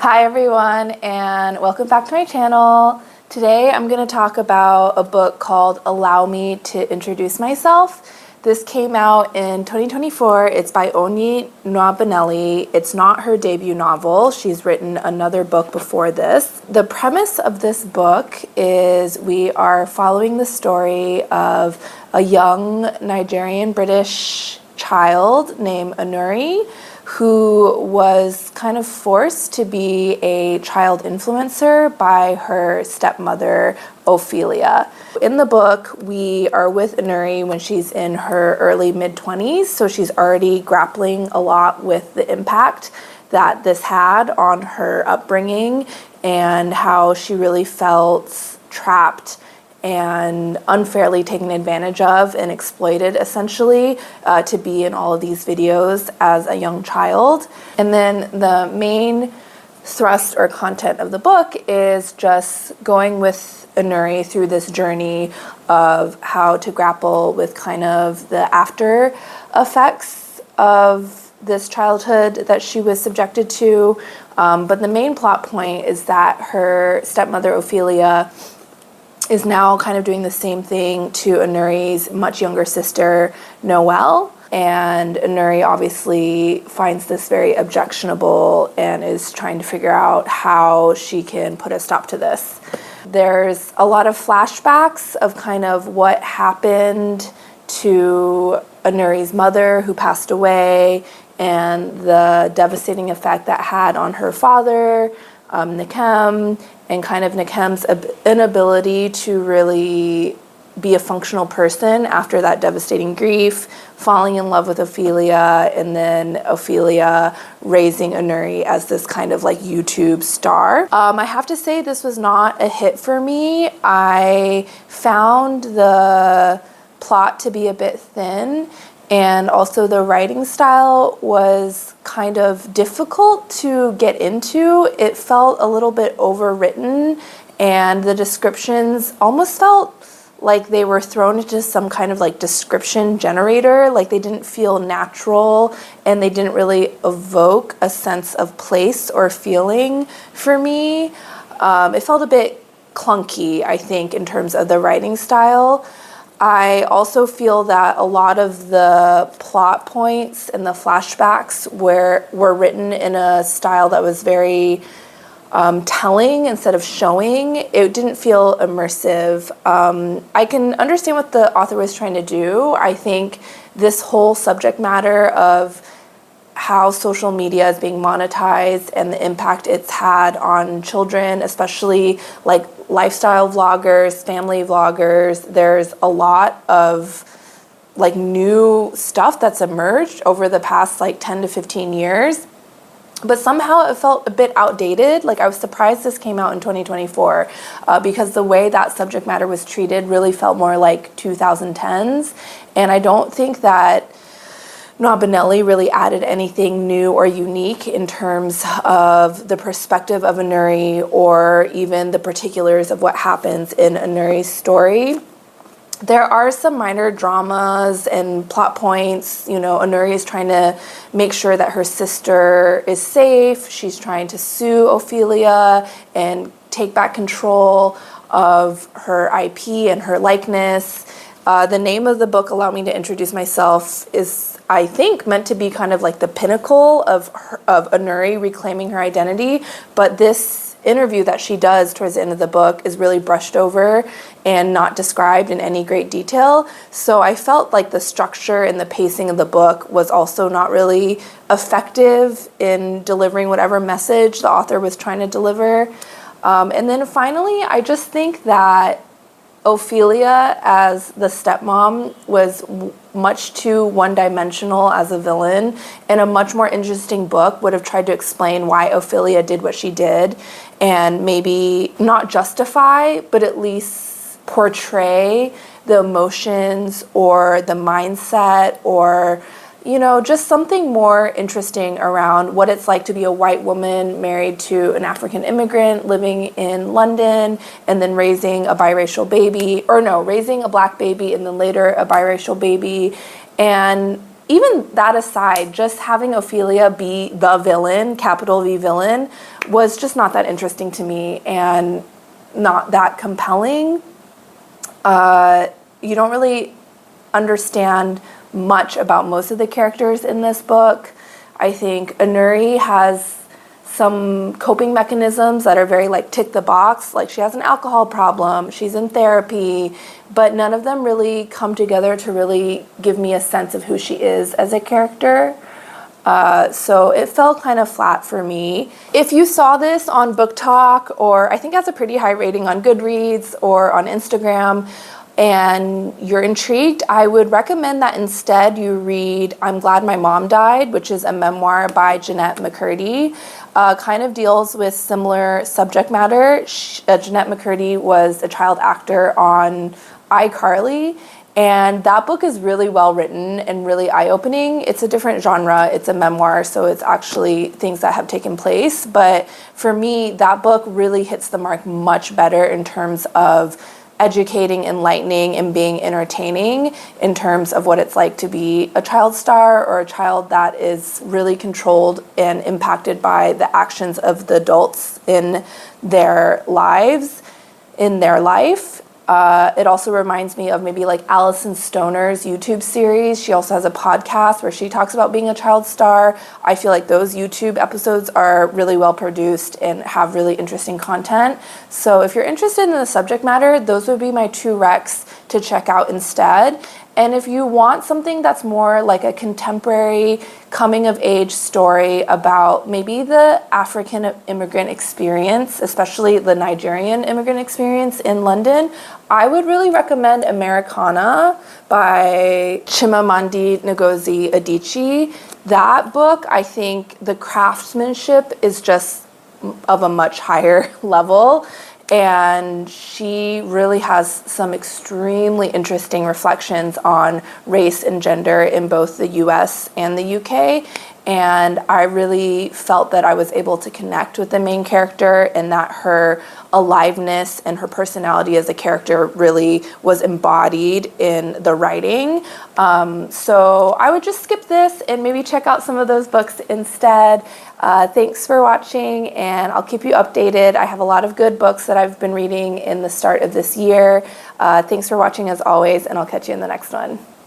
Hi everyone, and welcome back to my channel. Today I'm going to talk about a book called Allow Me to Introduce Myself. This came out in 2024. It's by Onyi Nwabinelli. It's not her debut novel. She's written another book before this. The premise of this book is we are following the story of a young Nigerian British child named Anuri, who was kind of forced to be a child influencer by her stepmother, Ophelia. In the book, we are with Anuri when she's in her early mid-20s, so she's already grappling a lot with the impact that this had on her upbringing and how she really felt trapped and unfairly taken advantage of and exploited, essentially, to be in all of these videos as a young child. And then the main thrust or content of the book is just going with Anuri through this journey of how to grapple with kind of the after effects of this childhood that she was subjected to. But the main plot point is that her stepmother, Ophelia, is now kind of doing the same thing to Anuri's much younger sister, Noelle. And Anuri obviously finds this very objectionable and is trying to figure out how she can put a stop to this. There's a lot of flashbacks of kind of what happened to Anuri's mother, who passed away, and the devastating effect that had on her father, Nakem, and kind of Nakem's inability to really be a functional person after that devastating grief, falling in love with Ophelia, and then Ophelia raising Anuri as this kind of like YouTube star. I have to say this was not a hit for me. I found the plot to be a bit thin, and also the writing style was kind of difficult to get into. It felt a little bit overwritten, and the descriptions almost felt like they were thrown into some kind of like description generator. Like they didn't feel natural, and they didn't really evoke a sense of place or feeling for me. It felt a bit clunky, I think, in terms of the writing style. I also feel that a lot of the plot points and the flashbacks were written in a style that was very telling instead of showing. It didn't feel immersive. I can understand what the author was trying to do. I think this whole subject matter of how social media is being monetized and the impact it's had on children, especially like lifestyle vloggers, family vloggers. There's a lot of like new stuff that's emerged over the past like 10 to 15 years. But somehow it felt a bit outdated. Like I was surprised this came out in 2024 because the way that subject matter was treated really felt more like 2010s. And I don't think that Nwabinelli really added anything new or unique in terms of the perspective of Anuri or even the particulars of what happens in Anuri's story. There are some minor dramas and plot points. You know, Anuri is trying to make sure that her sister is safe. She's trying to sue Ophelia and take back control of her IP and her likeness. The name of the book, Allow Me to Introduce Myself, is, I think, meant to be kind of like the pinnacle of Anuri reclaiming her identity. But this interview that she does towards the end of the book is really brushed over and not described in any great detail. So I felt like the structure and the pacing of the book was also not really effective in delivering whatever message the author was trying to deliver. And then finally, I just think that Ophelia as the stepmom was much too one-dimensional as a villain, and a much more interesting book would have tried to explain why Ophelia did what she did and maybe not justify, but at least portray the emotions or the mindset or, you know, just something more interesting around what it's like to be a white woman married to an African immigrant living in London and then raising a biracial baby, or no, raising a black baby and then later a biracial baby. And even that aside, just having Ophelia be the villain, capital V villain, was just not that interesting to me and not that compelling. You don't really understand much about most of the characters in this book. I think Anuri has some coping mechanisms that are very like tick the box. Like she has an alcohol problem, she's in therapy, but none of them really come together to really give me a sense of who she is as a character. So it fell kind of flat for me. If you saw this on Book Talk, or I think it has a pretty high rating on Goodreads or on Instagram, and you're intrigued, I would recommend that instead you read I'm Glad My Mom Died, which is a memoir by Jeanette McCurdy. Kind of deals with similar subject matter. Jeanette McCurdy was a child actor on iCarly, and that book is really well written and really eye-opening. It's a different genre. It's a memoir, so it's actually things that have taken place. But for me, that book really hits the mark much better in terms of educating, enlightening, and being entertaining in terms of what it's like to be a child star or a child that is really controlled and impacted by the actions of the adults in their lives, in their life. It also reminds me of maybe like Alison Stoner's YouTube series. She also has a podcast where she talks about being a child star. I feel like those YouTube episodes are really well produced and have really interesting content. So if you're interested in the subject matter, those would be my two recs to check out instead. And if you want something that's more like a contemporary coming of age story about maybe the African immigrant experience, especially the Nigerian immigrant experience in London, I would really recommend Americana by Chimamanda Ngozi Adichie. That book, I think the craftsmanship is just of a much higher level. And she really has some extremely interesting reflections on race and gender in both the US and the UK. And I really felt that I was able to connect with the main character and that her aliveness and her personality as a character really was embodied in the writing. So I would just skip this and maybe check out some of those books instead. Thanks for watching, and I'll keep you updated. I have a lot of good books that I've been reading in the start of this year. Thanks for watching as always, and I'll catch you in the next one.